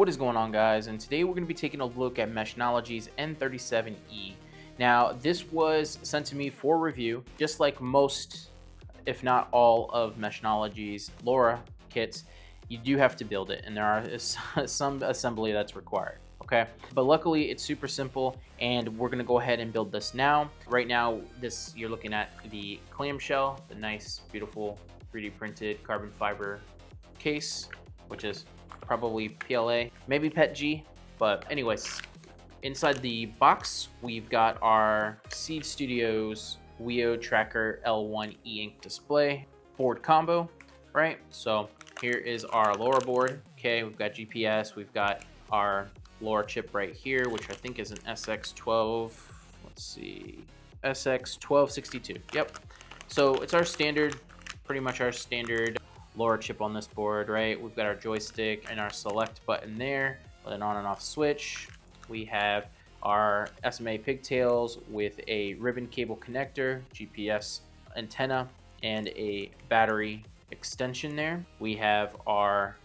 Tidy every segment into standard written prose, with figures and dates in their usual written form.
What is going on, guys? And today we're going to be taking a look at Meshnology's N37E. Now, this was sent to me for review, just like most, if not all, of Meshnology's LoRa kits. You do have to build it, and there are some assembly that's required. Okay, but luckily it's super simple, and we're gonna go ahead and build this now. Right now, you're looking at the clamshell, the nice, beautiful 3D printed carbon fiber case, which is probably PLA, maybe PETG, but anyways, inside the box, we've got our Seed Studios WIO Tracker L1 e-ink display board combo, right? So here is our LoRa board. Okay, we've got GPS, we've got our LoRa chip right here, which I think is an SX12, let's see, SX1262, yep. So it's our standard, pretty much our standard LoRa chip on this board, right? We've got our joystick and our select button there with an on and off switch. We have our SMA pigtails with a ribbon cable connector, GPS antenna, and a battery extension there. We have our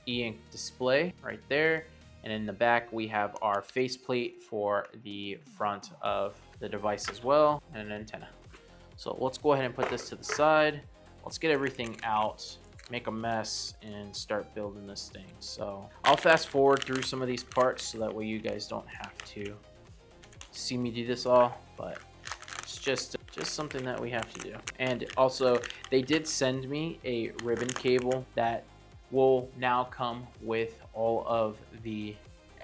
e-ink display right there. And in the back, we have our faceplate for the front of the device as well, and an antenna. So let's go ahead and put this to the side. Let's get everything out, make a mess, and start building this thing. So I'll fast forward through some of these parts so that way you guys don't have to see me do this all, but it's just something that we have to do. And also, they did send me a ribbon cable that will now come with all of the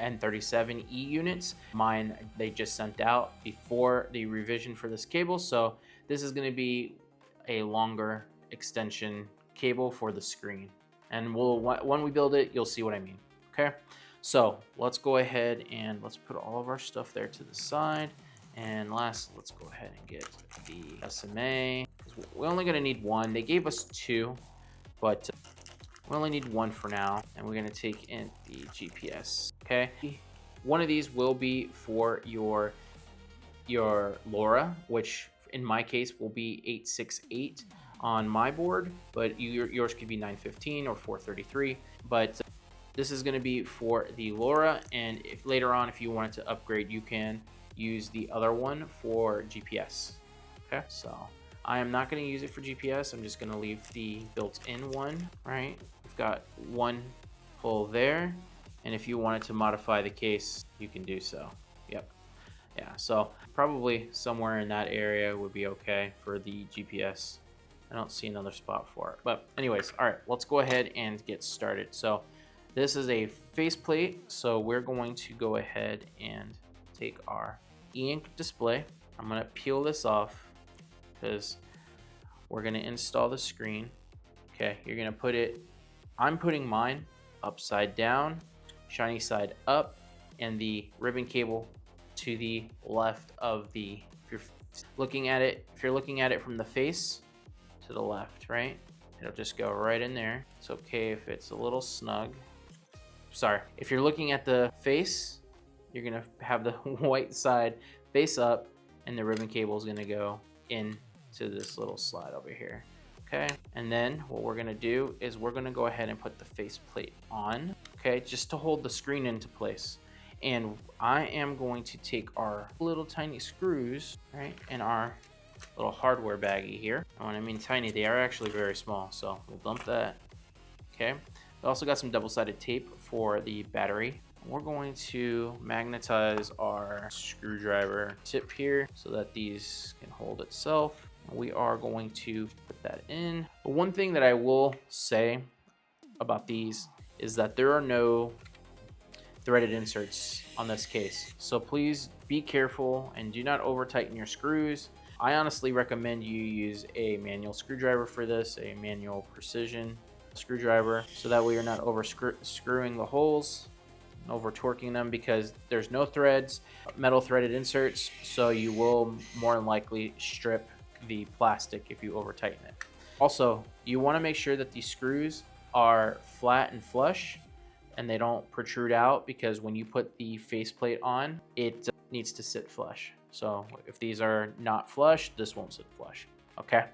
N37E units. Mine, they just sent out before the revision for this cable, so this is going to be a longer extension cable for the screen, and when we build it, you'll see what I mean. Okay, so let's go ahead and let's put all of our stuff there to the side, and last, let's go ahead and get the SMA. We're only going to need one. They gave us two, but we only need one for now, and we're going to take in the GPS. Okay, one of these will be for your LoRa, which in my case will be 868 on my board, but yours could be 915 or 433. But this is going to be for the LoRa, and if later on, if you wanted to upgrade, you can use the other one for GPS. Okay, so I am not going to use it for GPS. I'm just going to leave the built-in one, right? We've got one hole there, and if you wanted to modify the case, you can do so. Yep. Yeah, so probably somewhere in that area would be okay for the GPS. I don't see another spot for it, but anyways, all right, let's go ahead and get started. So this is a faceplate, so we're going to go ahead and take our e-ink display. I'm going to peel this off because we're going to install the screen. Okay, you're going to put it, I'm putting mine upside down, shiny side up, and the ribbon cable to the left of the, if you're looking at it from the face to the left, right? It'll just go right in there. It's okay if it's a little snug. Sorry, if you're looking at the face, you're gonna have the white side face up, and the ribbon cable is gonna go into this little slide over here. Okay, and then what we're gonna do is we're gonna go ahead and put the faceplate on, okay, just to hold the screen into place. And I am going to take our little tiny screws, right, and our little hardware baggie here. And when I mean tiny, they are actually very small, so we'll dump that. Okay, we also got some double-sided tape for the battery. We're going to magnetize our screwdriver tip here so that these can hold itself. We are going to put that in. But one thing that I will say about these is that there are no threaded inserts on this case, so please be careful and do not over tighten your screws. I honestly recommend you use a manual screwdriver for this, a manual precision screwdriver, so that way you're not over screwing the holes, over torquing them, because there's no threads, metal threaded inserts, so you will more than likely strip the plastic if you over tighten it. Also, you want to make sure that these screws are flat and flush and they don't protrude out, because when you put the faceplate on, it needs to sit flush. So if these are not flush, this won't sit flush. Okay.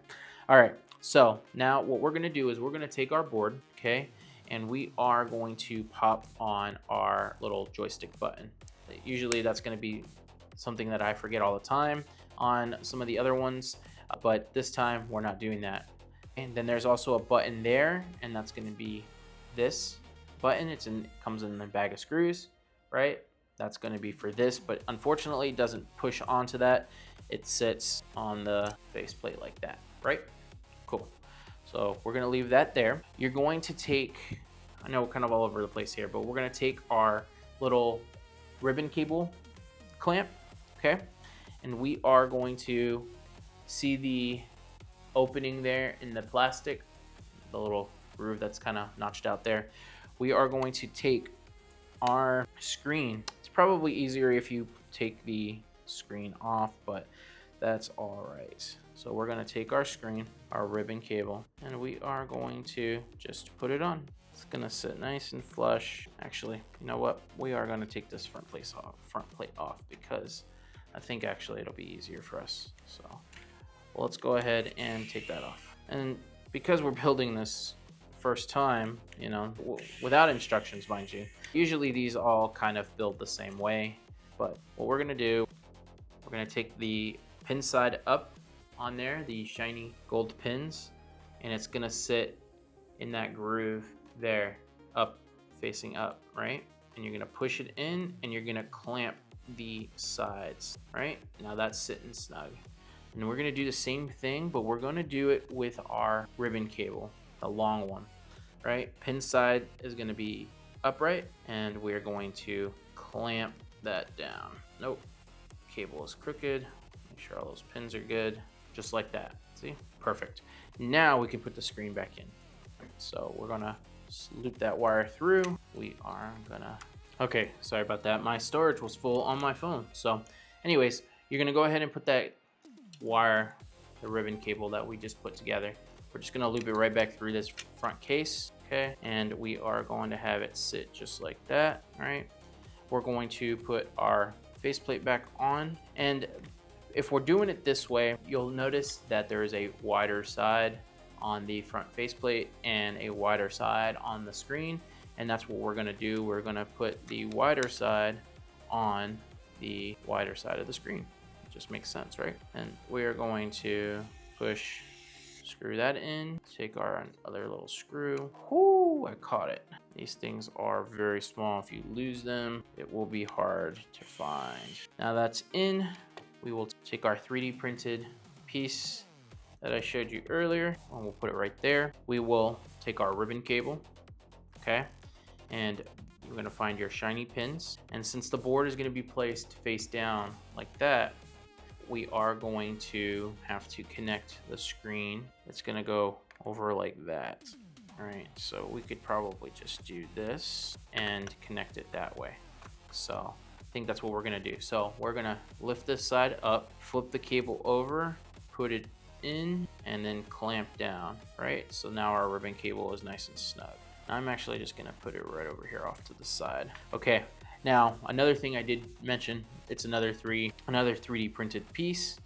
All right. So now what we're going to do is we're going to take our board, okay, and we are going to pop on our little joystick button. Usually that's going to be something that I forget all the time on some of the other ones, but this time we're not doing that. And then there's also a button there, and that's going to be this button. It comes in the bag of screws, right? That's going to be for this, but unfortunately it doesn't push onto that. It sits on the faceplate like that, right? Cool. So we're going to leave that there. You're going to take, I know we're kind of all over the place here, but we're going to take our little ribbon cable clamp, okay? And we are going to see the opening there in the plastic, the little groove that's kind of notched out there. We are going to take our screen. It's probably easier if you take the screen off, but that's all right. So we're going to take our screen, our ribbon cable, and we are going to just put it on. It's going to sit nice and flush. Actually, you know what? We are going to take this front plate off because I think actually it'll be easier for us. So let's go ahead and take that off. And because we're building this first time, you know, without instructions, mind you, usually these all kind of build the same way. But what we're gonna do, we're gonna take the pin side up on there, the shiny gold pins, and it's gonna sit in that groove there, up, facing up, right? And you're gonna push it in and you're gonna clamp the sides, right? Now that's sitting snug. And we're gonna do the same thing, but we're gonna do it with our ribbon cable, the long one, right? Pin side is gonna be upright, and we're going to clamp that down. Nope, cable is crooked. Make sure all those pins are good, just like that. See, perfect. Now we can put the screen back in. So we're gonna loop that wire through. We are gonna, okay, sorry about that. My storage was full on my phone. So anyways, you're gonna go ahead and put that wire, the ribbon cable that we just put together. We're just gonna loop it right back through this front case, okay? And we are going to have it sit just like that, right? We're going to put our faceplate back on, and if we're doing it this way, you'll notice that there is a wider side on the front faceplate and a wider side on the screen, and that's what we're gonna do. We're gonna put the wider side on the wider side of the screen. Just makes sense, right? And we are going to screw that in, take our other little screw. Whoo, I caught it. These things are very small. If you lose them, it will be hard to find. Now that's in, we will take our 3D printed piece that I showed you earlier, and we'll put it right there. We will take our ribbon cable, okay? And you're gonna find your shiny pins. And since the board is gonna be placed face down like that, we are going to have to connect the screen. It's gonna go over like that. All right, so we could probably just do this and connect it that way. So I think that's what we're gonna do. So we're gonna lift this side up, flip the cable over, put it in, and then clamp down, right? So now our ribbon cable is nice and snug. I'm actually just gonna put it right over here off to the side. Okay, now another thing I did mention, it's another 3D printed piece,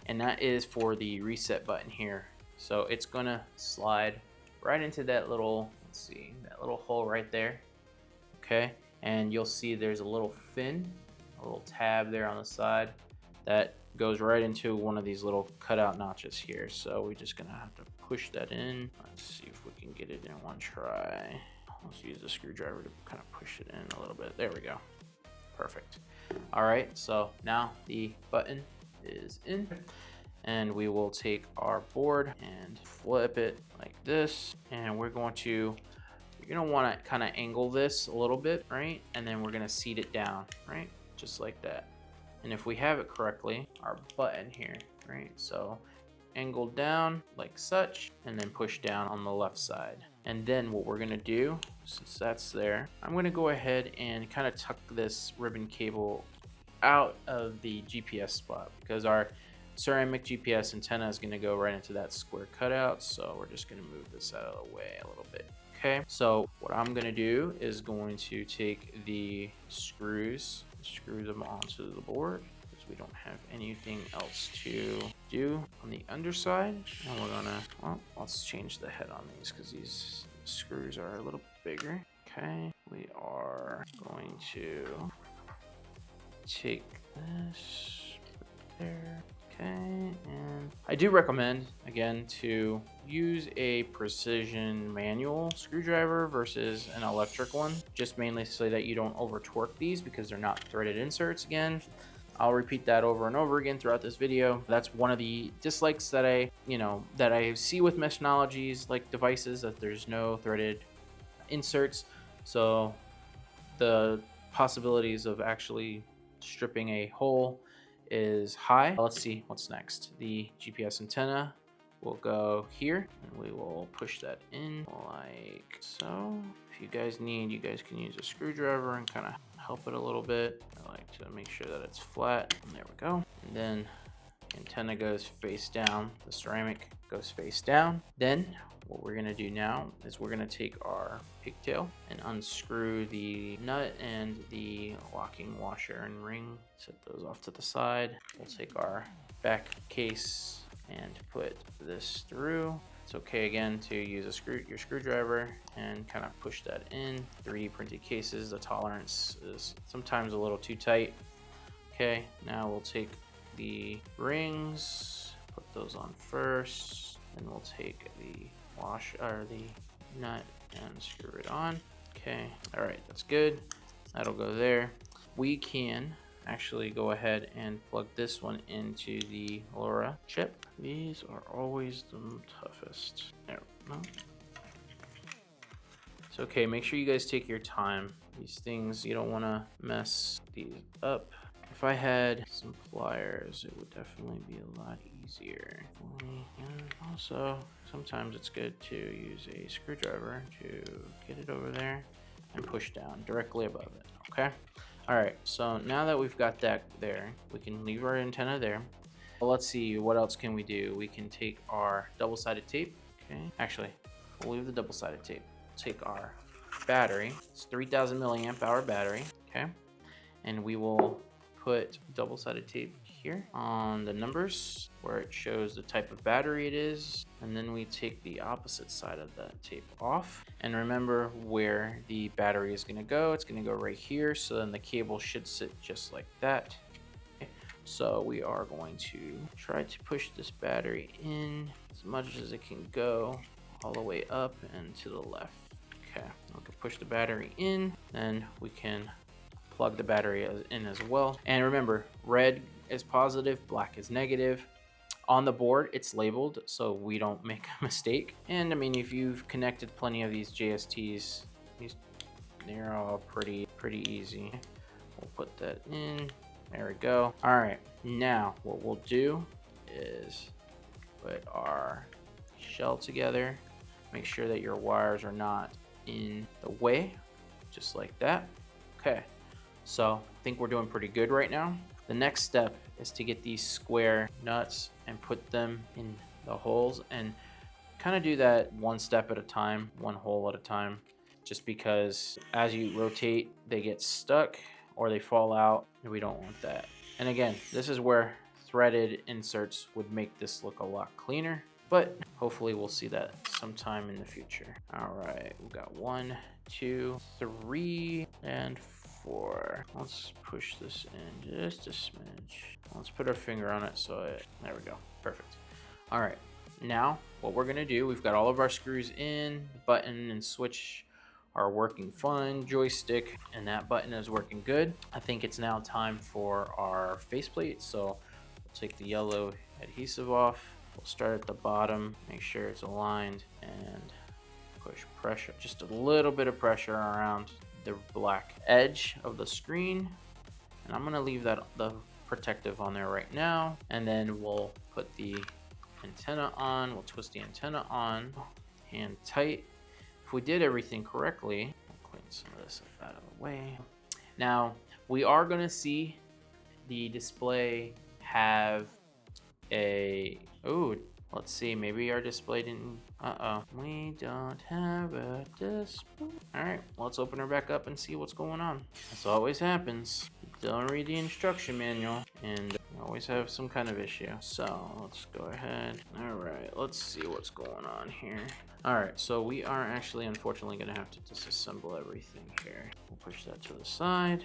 and that is for the reset button here. So it's gonna slide right into that little, let's see, that little hole right there, okay? And you'll see there's a little fin, a little tab there on the side that goes right into one of these little cutout notches here. So we're just gonna have to push that in. Let's see if we can get it in one try. Let's use the screwdriver to kind of push it in a little bit. There we go. Perfect. All right, so now the button is in, and we will take our board and flip it like this, and we're going to, you're gonna want to kind of angle this a little bit, right? And then we're gonna seat it down, right? Just like that. And if we have it correctly, our button here, right? So angled down like such, and then push down on the left side. And then what we're gonna do, since that's there, I'm gonna go ahead and kind of tuck this ribbon cable out of the GPS spot, because our ceramic GPS antenna is gonna go right into that square cutout. So we're just gonna move this out of the way a little bit. Okay, so what I'm gonna do is going to take the screws, screw them onto the board, because we don't have anything else to do on the underside. And we're gonna, well, let's change the head on these, because these screws are a little bigger. Okay, we are going to take this, put it there. Okay, and I do recommend, again, to use a precision manual screwdriver versus an electric one, just mainly so that you don't over torque these because they're not threaded inserts. Again, I'll repeat that over and over again throughout this video. That's one of the dislikes that I see with Meshnology's like devices, that there's no threaded inserts. So the possibilities of actually stripping a hole is high. Let's see what's next. The GPS antenna will go here, and we will push that in like so. If you guys need, you guys can use a screwdriver and kind of help it a little bit. I like to make sure that it's flat, and there we go. And then the antenna goes face down, the ceramic goes face down. Then what we're gonna do now is we're gonna take our pigtail and unscrew the nut and the locking washer and ring. Set those off to the side. We'll take our back case and put this through. It's okay again to use your screwdriver and kind of push that in. 3D printed cases, the tolerance is sometimes a little too tight. Okay, now we'll take the rings, put those on first, and we'll take the nut and screw it on. Okay, all right, that's good. That'll go there. We can actually go ahead and plug this one into the LoRa chip. These are always the toughest. There we go. It's okay, make sure you guys take your time. These things, you don't want to mess these up. If I had some pliers, it would definitely be a lot easier. And also, sometimes it's good to use a screwdriver to get it over there and push down directly above it, okay? All right, so now that we've got that there, we can leave our antenna there. Well, let's see, what else can we do? We can take our double-sided tape, okay? Actually, we'll leave the double-sided tape. Take our battery, it's 3000 milliamp hour battery, okay? And we will put double-sided tape here on the numbers where it shows the type of battery it is, and then we take the opposite side of that tape off. And remember where the battery is going to go. It's going to go right here, so then the cable should sit just like that. Okay. So we are going to try to push this battery in as much as it can go, all the way up and to the left. Okay, we can push the battery in, then we can plug the battery in as well. And remember, red is positive, black is negative. On the board, it's labeled so we don't make a mistake. And I mean, if you've connected plenty of these JSTs, they're all pretty easy. We'll put that in. There we go. All right, now what we'll do is put our shell together. Make sure that your wires are not in the way, just like that. Okay. So I think we're doing pretty good right now. The next step is to get these square nuts and put them in the holes, and kind of do that one step at a time, one hole at a time, just because as you rotate, they get stuck or they fall out, and we don't want that. And again, this is where threaded inserts would make this look a lot cleaner, but hopefully we'll see that sometime in the future. All right, we've got 1, 2, 3, and 4. Let's push this in just a smidge. Let's put our finger on it there we go, perfect. All right, now what we're gonna do, we've got all of our screws in, the button and switch are working fine, joystick and that button is working good. I think it's now time for our faceplate. So we'll take the yellow adhesive off. We'll start at the bottom, make sure it's aligned, and push pressure, just a little bit of pressure around the black edge of the screen. And I'm gonna leave the protective on there right now, and then we'll put the antenna on. We'll twist the antenna on, hand tight. If we did everything correctly, we'll clean some of this out of the way. Now we are gonna see the display have a, oh, let's see, maybe our display didn't, we don't have a display. All right, let's open her back up and see what's going on. This always happens. Don't read the instruction manual, and always have some kind of issue. So let's go ahead. All right, let's see what's going on here. All right, so we are actually unfortunately gonna have to disassemble everything here. We'll push that to the side.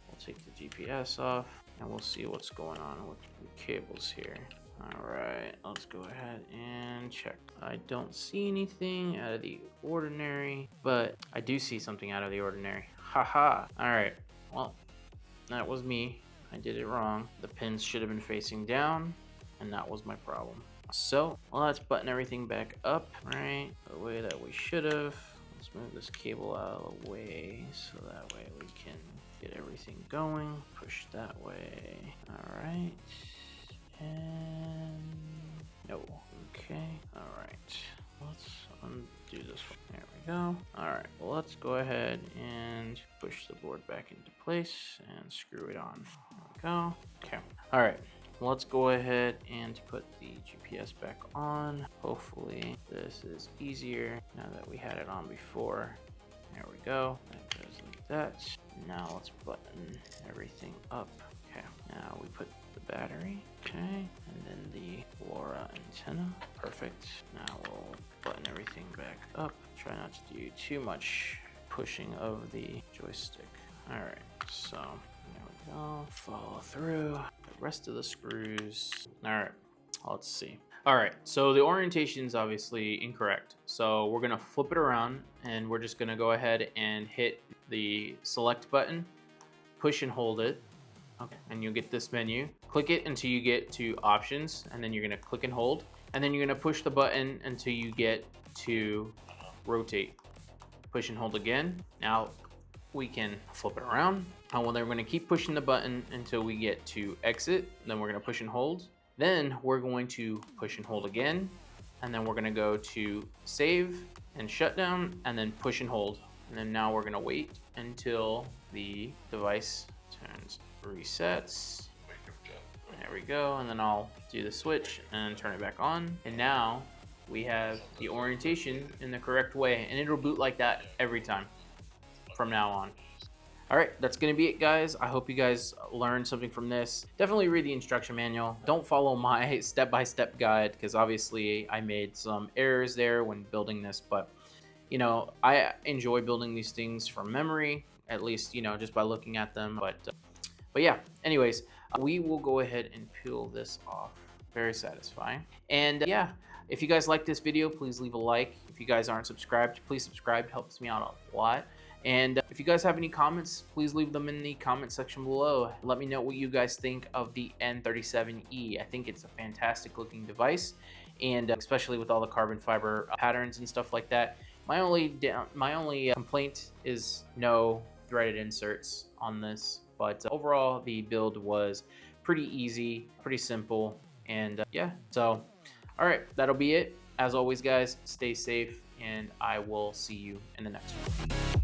We'll take the GPS off and we'll see what's going on with the cables here. All right, let's go ahead and check. I don't see anything out of the ordinary, but I do see something out of the ordinary. Haha. All right, well, that was me. I did it wrong. The pins should have been facing down, and that was my problem. So let's button everything back up, right? The way that we should have. Let's move this cable out of the way so that way we can get everything going. Push that way. All right. And no. Okay. All right. Let's undo this one. There we go. All right. Well, let's go ahead and push the board back into place and screw it on. There we go. Okay. All right. Let's go ahead and put the GPS back on. Hopefully this is easier now that we had it on before. There we go. That goes like that. Now let's button everything up. Okay. Now we put the battery. Okay. And then the LoRa antenna. Perfect. Now we'll button everything back up. Try not to do too much pushing of the joystick. All right. So there we go. Follow through the rest of the screws. All right. Let's see. All right, so the orientation is obviously incorrect. So we're gonna flip it around and we're just gonna go ahead and hit the select button, push and hold it. Okay, and you'll get this menu. Click it until you get to options, and then you're gonna click and hold. And then you're gonna push the button until you get to rotate. Push and hold again. Now we can flip it around. And well, then we're gonna keep pushing the button until we get to exit. Then we're gonna push and hold. Then we're going to push and hold again, and then we're going to go to save and shut down, and then push and hold. And then now we're going to wait until the device resets. There we go. And then I'll do the switch and turn it back on. And now we have the orientation in the correct way, and it'll boot like that every time from now on. All right, that's gonna be it, guys. I hope you guys learned something from this. Definitely read the instruction manual. Don't follow my step-by-step guide, because obviously I made some errors there when building this, but you know, I enjoy building these things from memory, at least, you know, just by looking at them. But yeah, anyways, we will go ahead and peel this off. Very satisfying. And yeah, if you guys like this video, please leave a like. If you guys aren't subscribed, please subscribe. It helps me out a lot. And if you guys have any comments, please leave them in the comment section below. Let me know what you guys think of the N37E. I think it's a fantastic looking device, and especially with all the carbon fiber patterns and stuff like that. My only complaint is no threaded inserts on this, but overall the build was pretty easy, pretty simple, and yeah. So, all right, that'll be it. As always, guys, stay safe, and I will see you in the next one.